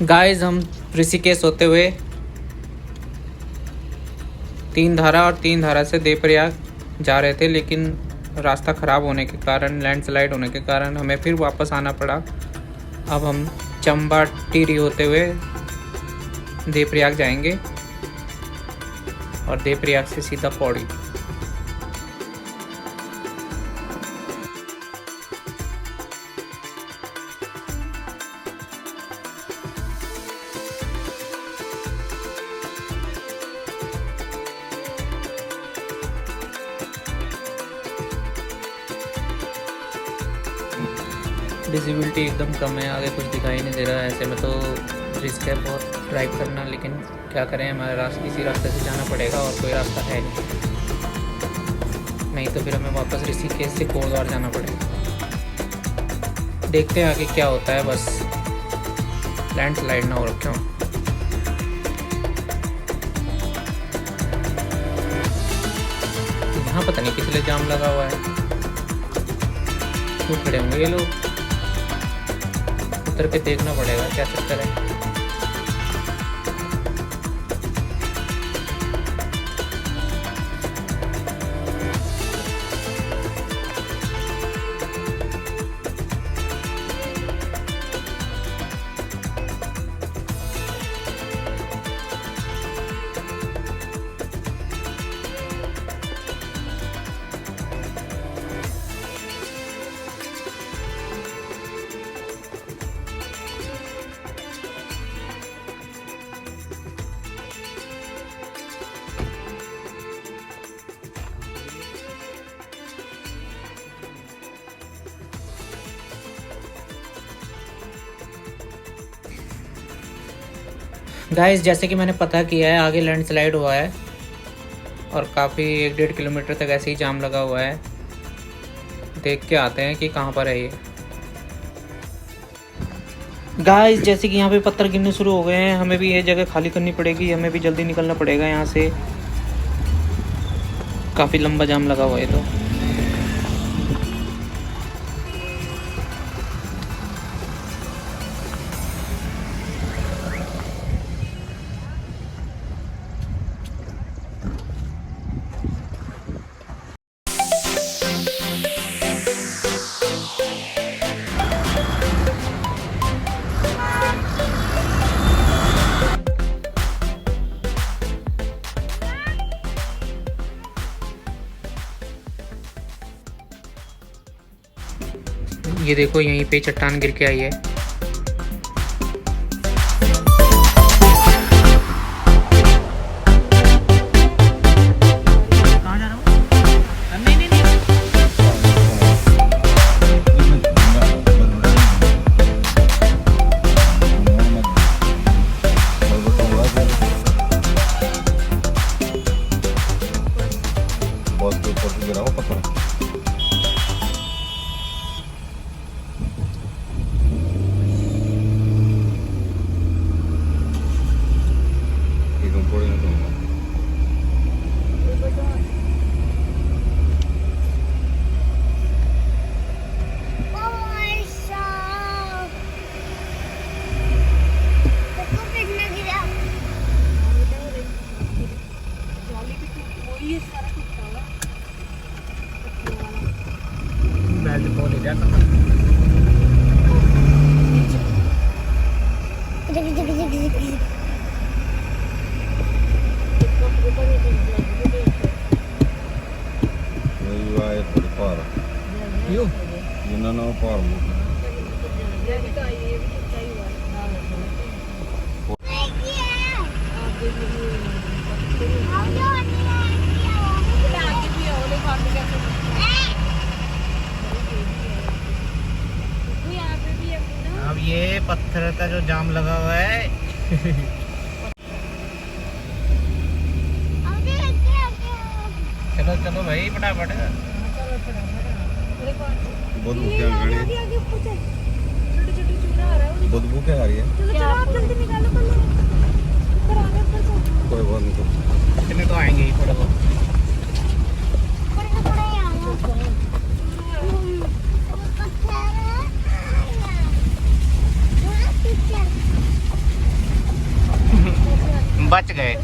Guys हम ऋषिकेश होते हुए तीन धारा और तीन धारा से देवप्रयाग जा रहे थे, लेकिन रास्ता ख़राब होने के कारण, लैंडस्लाइड होने के कारण हमें फिर वापस आना पड़ा। अब हम चंबा टिहरी होते हुए देवप्रयाग जाएंगे और देवप्रयाग से सीधा पौड़ी। विजिबिलिटी एकदम कम है, आगे कुछ दिखाई नहीं दे रहा है। ऐसे में तो रिस्क है बहुत ड्राइव करना, लेकिन क्या करें, हमारे रास्ते इसी रास्ते से जाना पड़ेगा और कोई रास्ता है नहीं तो फिर हमें वापस ऋषिकेश से कोटद्वार जाना पड़ेगा। देखते हैं आगे क्या होता है, बस लैंडस्लाइड ना हो रखे हो। यहाँ पता नहीं किस लिए जाम लगा हुआ है, क्यों खड़े होंगे ये लोग। उतर के देखना पड़ेगा क्या चक्कर है। गाइस जैसे कि मैंने पता किया है, आगे लैंडस्लाइड हुआ है और काफ़ी 1-1.5 किलोमीटर तक ऐसे ही जाम लगा हुआ है। देख के आते हैं कि कहाँ पर है ये। गाइस जैसे कि यहाँ पे पत्थर गिरने शुरू हो गए हैं, हमें भी ये जगह खाली करनी पड़ेगी, हमें भी जल्दी निकलना पड़ेगा यहाँ से। काफ़ी लंबा जाम लगा हुआ है तो। ये देखो यहीं पे चट्टान गिर के आई है। अब ये पत्थर का जो जाम लगा हुआ है चलो चलो भाई फटाफट। बदबू क्या आ रही है? कोई बात नहीं, इतने तो आएंगे ही थोड़ा बहुत। पहुंच गए।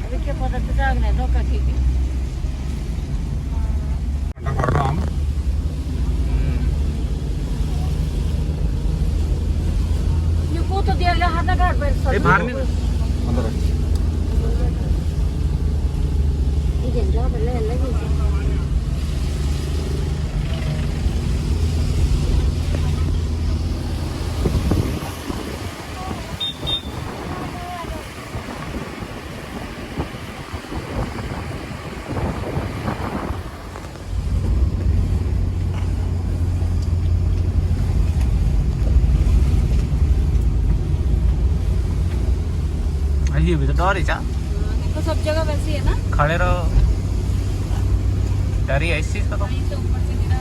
अभी क्या पता तो जागने दो का ठीक है। ये को तो दिया ले हाथ घाट पर सब बाहर नहीं अंदर ये जा ले लगी ये भी तो डर ही जा। देखो सब जगह वैसी है ना। खड़े रहो, डर ही है इस चीज का तो। तो ऊपर से गिरा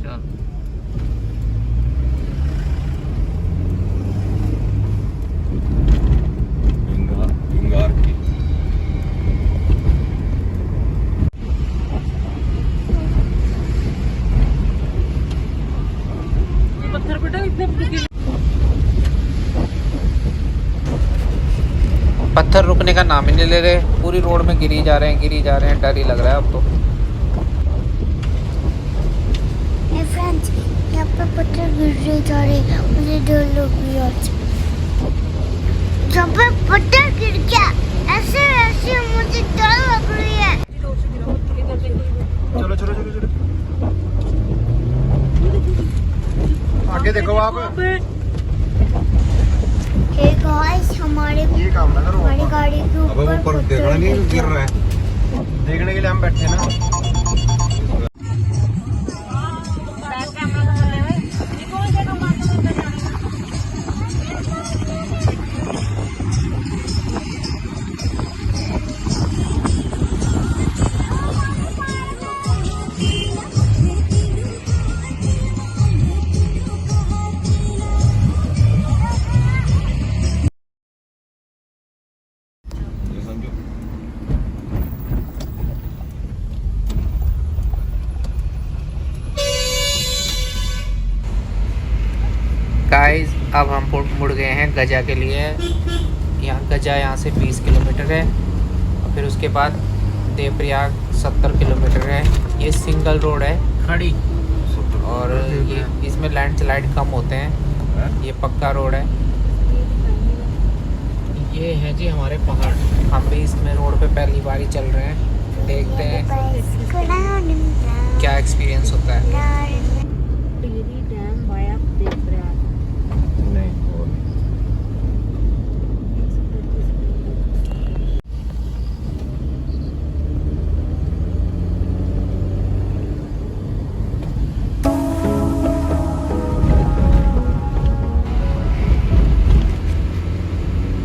चल भिंगार की पत्थर पटा इतने पत्थर रुकने का नाम ही नहीं ले रहे, पूरी रोड में गिरी जा रहे हैं, डर ही लग रहा है अब तो। फ्रेंड्स, यहाँ पर पत्थर गिर जा रहे हैं, मुझे डर लग रही है। यहाँ पर पत्थर गिर गया, ऐसे ऐसे मुझे डर लग रही है। चलो चलो चलो चलो आगे देखो आप। हे गाइस, हमारे ये काम ना करो हमारी गाड़ी के अब ऊपर ऊपर पत्थर देखना नहीं गिर गिर गया। रहा है, देखने के लिए हम बैठे ना। ये समझो गाइस अब हम मुड़ गए हैं गजा के लिए। यहाँ गजा यहाँ से 20 किलोमीटर है और फिर उसके बाद देवप्रयाग 70 किलोमीटर है। ये सिंगल रोड है खड़ी, और ये इसमें लैंडस्लाइड कम होते हैं। ये पक्का रोड है। ये है जी हमारे पहाड़। हम भी इसमें रोड पे पहली बार ही चल रहे हैं, देखते हैं क्या एक्सपीरियंस होता है। Tehri dam via Devprayag. नहीं और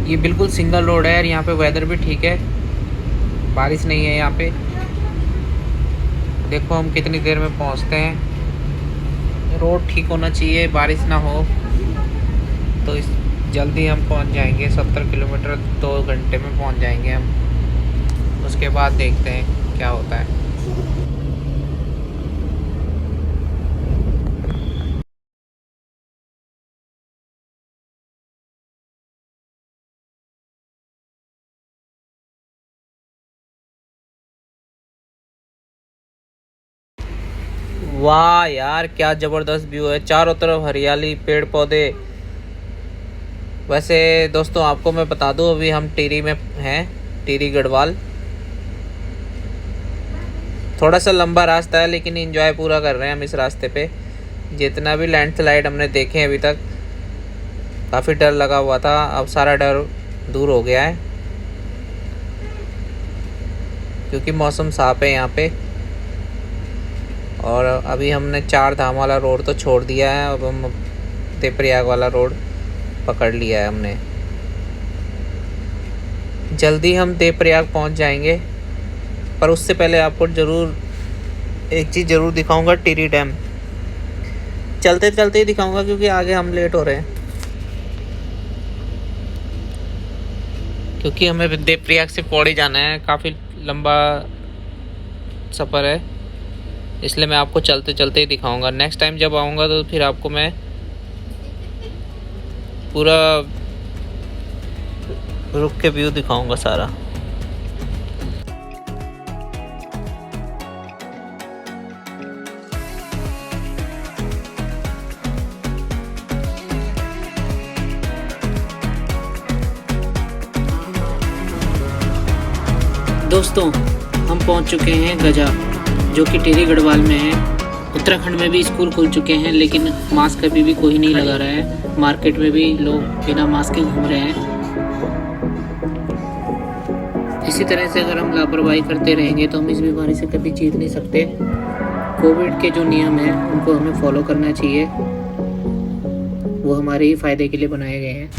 ये बिल्कुल सिंगल रोड है और यहाँ पे वेदर भी ठीक है, बारिश नहीं है यहाँ पे। देखो हम कितनी देर में पहुँचते हैं। रोड ठीक होना चाहिए, बारिश ना हो तो इस जल्दी हम पहुँच जाएंगे। 70 किलोमीटर 2 घंटे में पहुँच जाएंगे हम। उसके बाद देखते हैं क्या होता है। वाह यार, क्या ज़बरदस्त व्यू है, चारों तरफ हरियाली, पेड़ पौधे। वैसे दोस्तों आपको मैं बता दूं, अभी हम टिहरी में हैं, टिहरी गढ़वाल। थोड़ा सा लंबा रास्ता है लेकिन एंजॉय पूरा कर रहे हैं हम इस रास्ते पे। जितना भी लैंडस्लाइड हमने देखे हैं अभी तक, काफ़ी डर लगा हुआ था, अब सारा डर दूर हो गया है क्योंकि मौसम साफ है यहाँ पे। और अभी हमने 4 धाम वाला रोड तो छोड़ दिया है, अब हम देवप्रयाग वाला रोड पकड़ लिया है हमने। जल्दी हम देवप्रयाग पहुंच जाएंगे, पर उससे पहले आपको ज़रूर एक चीज़ ज़रूर दिखाऊंगा, टिहरी डैम। चलते चलते ही दिखाऊंगा क्योंकि आगे हम लेट हो रहे हैं, क्योंकि हमें देवप्रयाग से पौड़ी जाना है, काफ़ी लंबा सफ़र है, इसलिए मैं आपको चलते चलते ही दिखाऊंगा। नेक्स्ट टाइम जब आऊँगा तो फिर आपको मैं पूरा रुक के व्यू दिखाऊंगा सारा। दोस्तों हम पहुंच चुके हैं गजा, जो कि टिहरी गढ़वाल में है। उत्तराखंड में भी स्कूल खुल चुके हैं, लेकिन मास्क अभी भी कोई नहीं लगा रहा है। मार्केट में भी लोग बिना मास्क के घूम रहे हैं। इसी तरह से अगर हम लापरवाही करते रहेंगे तो हम इस बीमारी से कभी जीत नहीं सकते। कोविड के जो नियम हैं उनको हमें फॉलो करना चाहिए, वो हमारे ही फायदे के लिए बनाए गए हैं।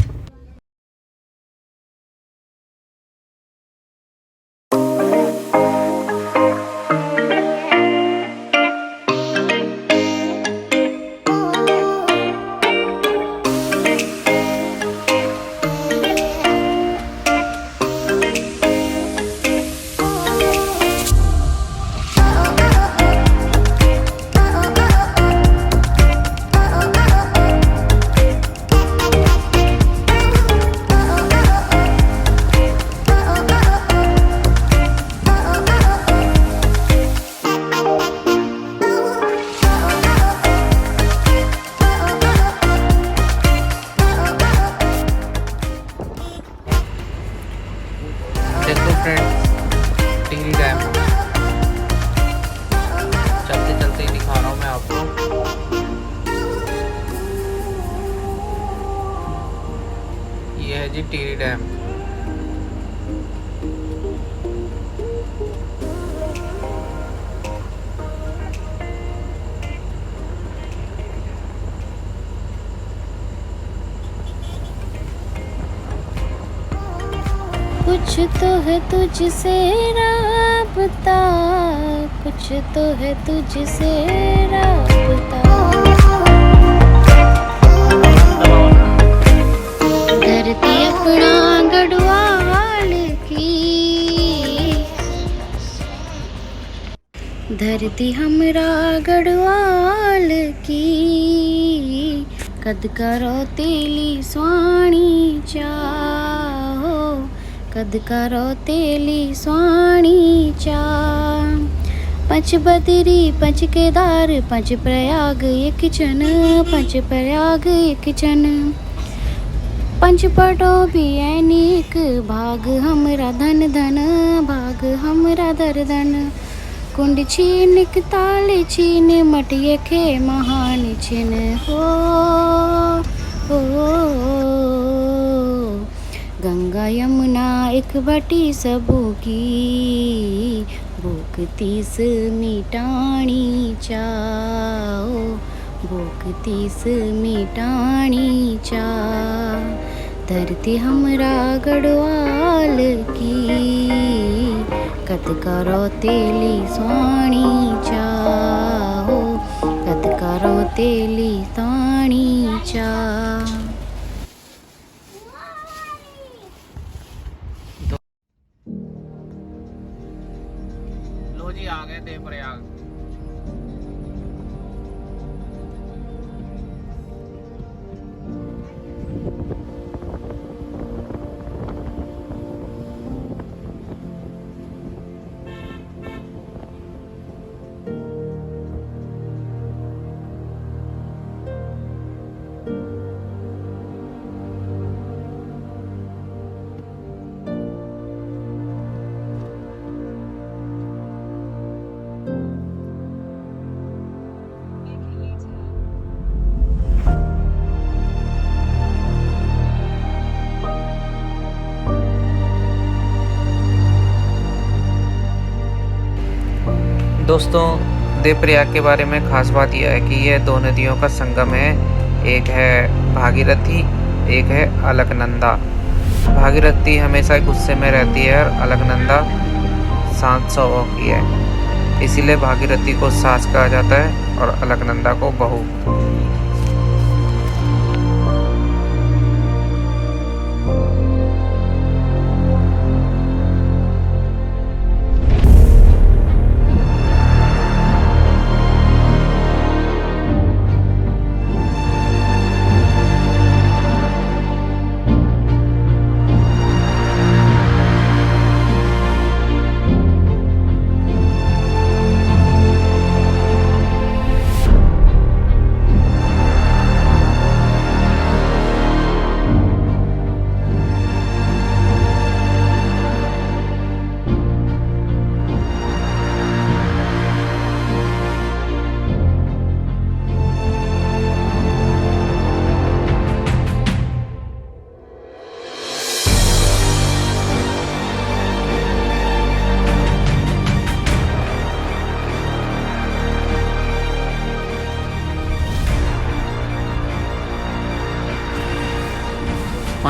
देखो फ्रेंड्स, टिहरी डैम चलते चलते ही दिखा रहा हूँ मैं आपको। ये है जी टिहरी डैम। कुछ तो है तुझसे राबता, कुछ तो है तुझसे राबता। धरती अपना गढ़वाल की, धरती हमरा गढ़वाल की। कद करो तेली स्वाणी चाहो, कद करो तेली स्वाणी चा। पंच बदरी पंच केदार पंच प्रयाग एक चन, पंच प्रयाग एक चन। पंच पटो भी अनेक भाग हमरा धन धन, भाग हमरा दर धन। कुंड छीन ताल छीन मटिए खे महान छिन हो, गंगा यमुना एक बटी सबू की। भूख तीस मिटाणी चाओ, भूख तीस मिटाणी चा। धरती हमरा गढ़वाल की, कद करो तेली स्वाणी चाओ, कद करो तेली स्वाणी चा। लो जी आ गए देवप्रयाग। दोस्तों देवप्रयाग के बारे में खास बात यह है कि यह दो नदियों का संगम है। एक है भागीरथी, एक है अलकनंदा। भागीरथी हमेशा गुस्से में रहती है और अलकनंदा शांत स्वभाव की है, इसीलिए भागीरथी को सास कहा जाता है और अलकनंदा को बहू।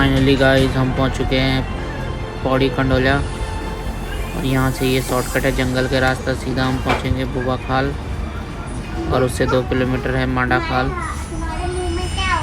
फाइनली गाइस हम पहुंच चुके हैं पौड़ी खंडोला और यहाँ से ये शॉर्टकट है जंगल के रास्ता, सीधा हम पहुंचेंगे बुआ खाल और उससे 2 किलोमीटर है मांडा खाल। तुम्हारे मुंह में क्या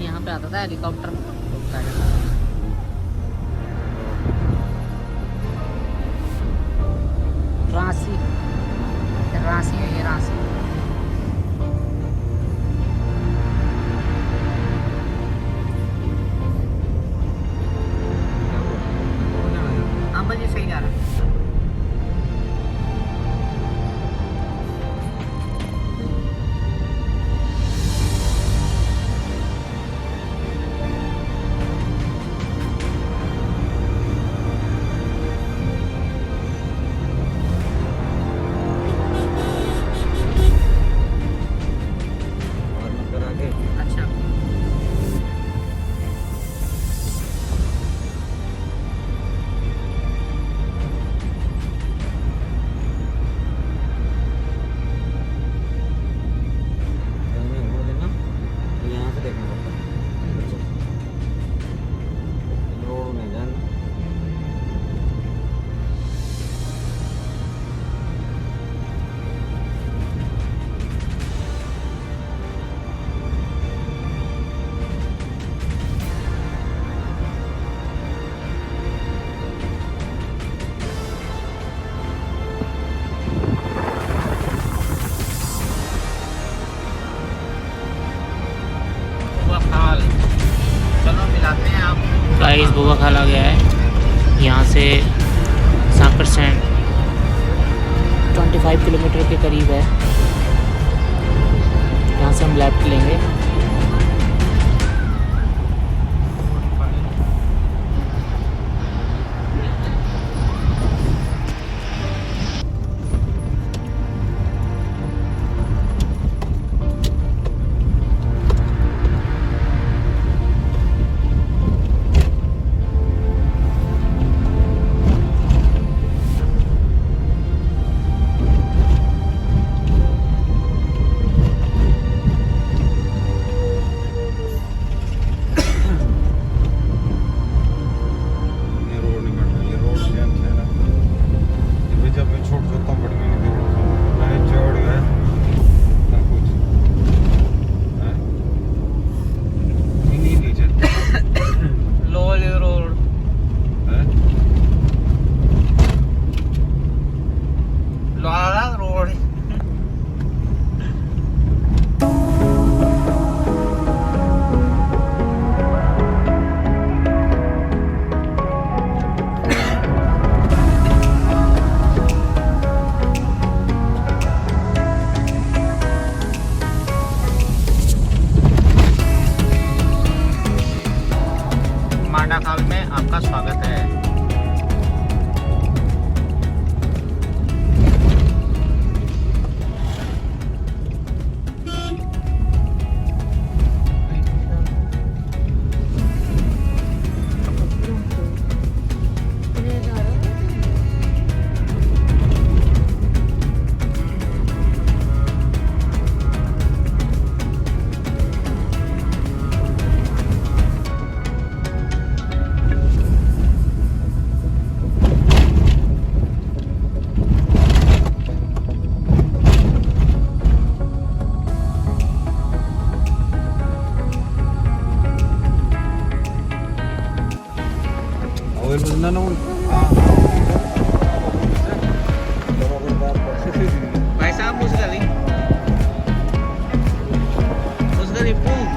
यहाँ पे आता था हेलीकॉप्टर। रांसी रांसी है ये रांसी। हाँ बस ये सही जा रहा है। अच्छा यहाँ से देखना पड़ता है रोड में जाना। बुआ खाल, चलो मिलाते हैं आप। गाइस बुआ खाल आ गया है। यहाँ से साकर सैंड 25 किलोमीटर के करीब है। यहाँ से हम लेफ्ट लेंगे। ये रोड नहीं बन रहा, ये रोड जाम है ना। ये भी जब मैं छोड़ जाता हूँ बड़ी मैंने देखा मैं चढ़ गया ना कुछ है नहीं नीचे लोली रोड है लोला रोड। मांडा खाल में आपका स्वागत है। ऑयल बदलना ना भाई साहब पूछ रही दे फूक